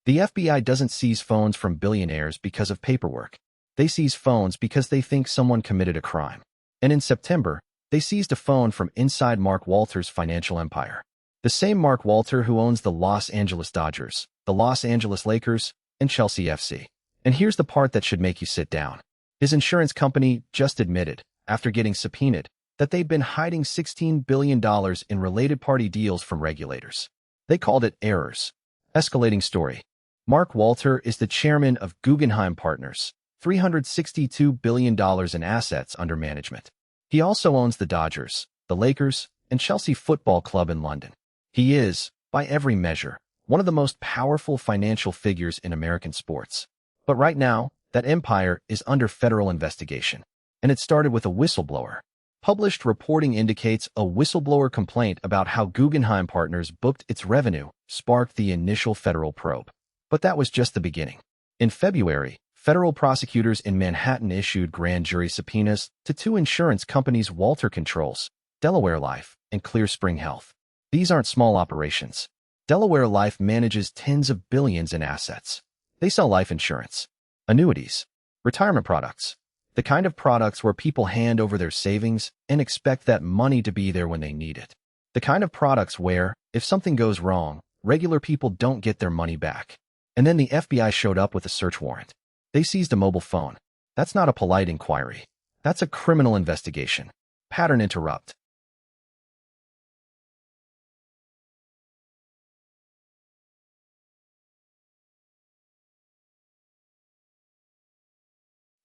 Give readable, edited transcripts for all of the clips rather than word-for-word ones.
The FBI doesn't seize phones from billionaires because of paperwork. They seize phones because they think someone committed a crime. And in September, they seized a phone from inside Mark Walter's financial empire. The same Mark Walter who owns the Los Angeles Dodgers, the Los Angeles Lakers, and Chelsea FC. And here's the part that should make you sit down. His insurance company just admitted, after getting subpoenaed, that they'd been hiding $16 billion in related party deals from regulators. They called it errors. Escalating story. Mark Walter is the chairman of Guggenheim Partners, $362 billion in assets under management. He also owns the Dodgers, the Lakers, and Chelsea Football Club in London. He is, by every measure, one of the most powerful financial figures in American sports. But right now, that empire is under federal investigation. And it started with a whistleblower. Published reporting indicates a whistleblower complaint about how Guggenheim Partners booked its revenue sparked the initial federal probe. But that was just the beginning. In February, federal prosecutors in Manhattan issued grand jury subpoenas to two insurance companies Walter controls, Delaware Life and Clear Spring Health. These aren't small operations. Delaware Life manages tens of billions in assets. They sell life insurance, annuities, retirement products, the kind of products where people hand over their savings and expect that money to be there when they need it. The kind of products where, if something goes wrong, regular people don't get their money back. And then the FBI showed up with a search warrant. They seized a mobile phone. That's not a polite inquiry. That's a criminal investigation. Pattern interrupt.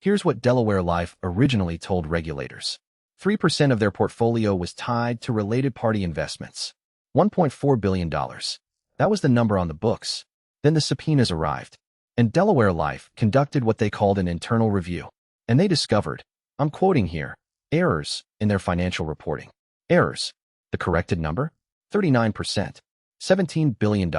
Here's what Delaware Life originally told regulators. 3% of their portfolio was tied to related party investments. $1.4 billion. That was the number on the books. Then the subpoenas arrived. And Delaware Life conducted what they called an internal review. And they discovered, I'm quoting here, errors in their financial reporting. Errors. The corrected number? 39%. $17 billion.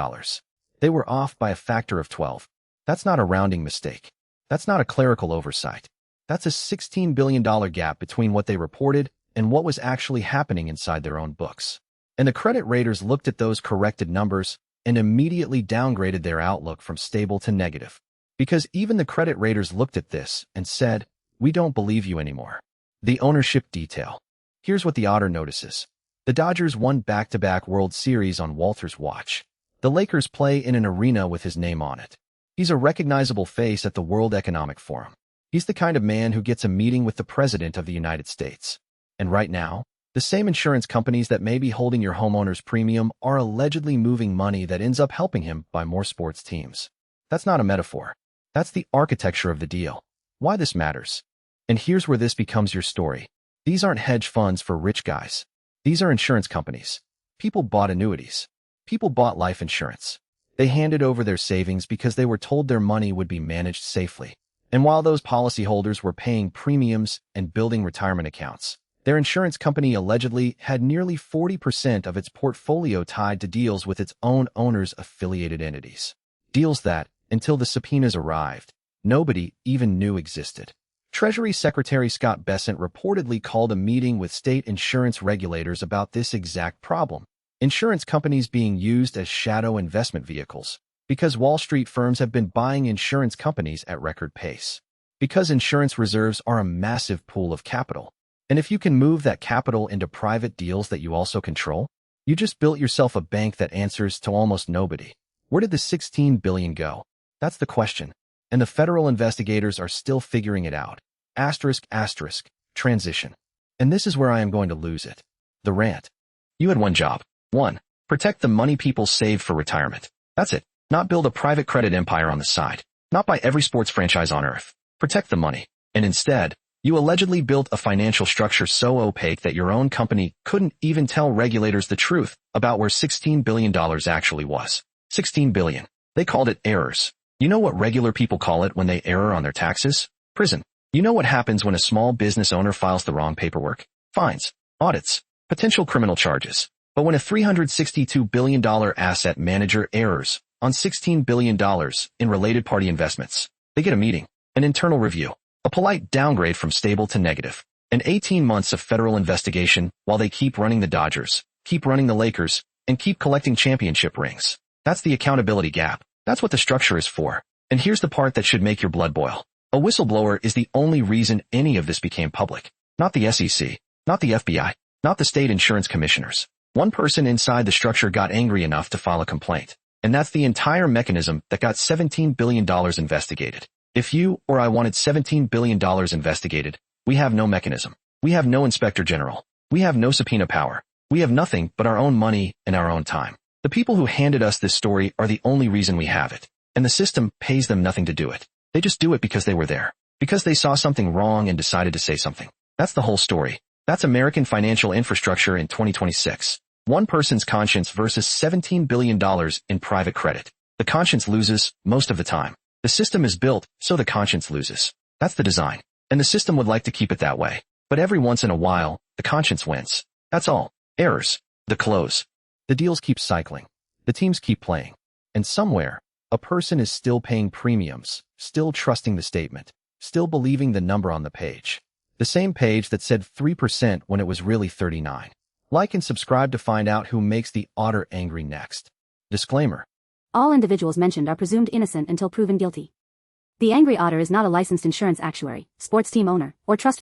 They were off by a factor of 12. That's not a rounding mistake. That's not a clerical oversight. That's a $16 billion gap between what they reported and what was actually happening inside their own books. And the credit raters looked at those corrected numbers and immediately downgraded their outlook from stable to negative. Because even the credit raters looked at this and said, we don't believe you anymore. The ownership detail. Here's what the Otter notices. The Dodgers won back-to-back World Series on Walter's watch. The Lakers play in an arena with his name on it. He's a recognizable face at the World Economic Forum. He's the kind of man who gets a meeting with the President of the United States. And right now, the same insurance companies that may be holding your homeowner's premium are allegedly moving money that ends up helping him buy more sports teams. That's not a metaphor. That's the architecture of the deal. Why this matters. And here's where this becomes your story. These aren't hedge funds for rich guys. These are insurance companies. People bought annuities. People bought life insurance. They handed over their savings because they were told their money would be managed safely. And while those policyholders were paying premiums and building retirement accounts, their insurance company allegedly had nearly 40% of its portfolio tied to deals with its own owners' affiliated entities. Deals that, until the subpoenas arrived, nobody even knew existed. Treasury Secretary Scott Bessent reportedly called a meeting with state insurance regulators about this exact problem. Insurance companies being used as shadow investment vehicles, because Wall Street firms have been buying insurance companies at record pace. Because insurance reserves are a massive pool of capital. And if you can move that capital into private deals that you also control, you just built yourself a bank that answers to almost nobody. Where did the $16 billion go? That's the question. And the federal investigators are still figuring it out. Asterisk, asterisk, transition. And this is where I am going to lose it. The rant. You had one job. 1. Protect the money people saved for retirement. That's it. Not build a private credit empire on the side. Not buy every sports franchise on earth. Protect the money. And instead, you allegedly built a financial structure so opaque that your own company couldn't even tell regulators the truth about where $16 billion actually was. $16 billion. They called it errors. You know what regular people call it when they error on their taxes? Prison. You know what happens when a small business owner files the wrong paperwork? Fines, audits, potential criminal charges. But when a $362 billion asset manager errors on $16 billion in related party investments, they get a meeting, an internal review, a polite downgrade from stable to negative, and 18 months of federal investigation while they keep running the Dodgers, keep running the Lakers, and keep collecting championship rings. That's the accountability gap. That's what the structure is for. And here's the part that should make your blood boil. A whistleblower is the only reason any of this became public. Not the SEC, not the FBI, not the state insurance commissioners. One person inside the structure got angry enough to file a complaint. And that's the entire mechanism that got $17 billion investigated. If you or I wanted $17 billion investigated, we have no mechanism. We have no inspector general. We have no subpoena power. We have nothing but our own money and our own time. The people who handed us this story are the only reason we have it. And the system pays them nothing to do it. They just do it because they were there. Because they saw something wrong and decided to say something. That's the whole story. That's American financial infrastructure in 2026. One person's conscience versus $17 billion in private credit. The conscience loses most of the time. The system is built so the conscience loses. That's the design. And the system would like to keep it that way. But every once in a while, the conscience wins. That's all. Errors. The close. The deals keep cycling. The teams keep playing. And somewhere, a person is still paying premiums, still trusting the statement, still believing the number on the page. The same page that said 3% when it was really 39. Like and subscribe to find out who makes the Otter angry next. Disclaimer. All individuals mentioned are presumed innocent until proven guilty. The Angry Otter is not a licensed insurance actuary, sports team owner, or trust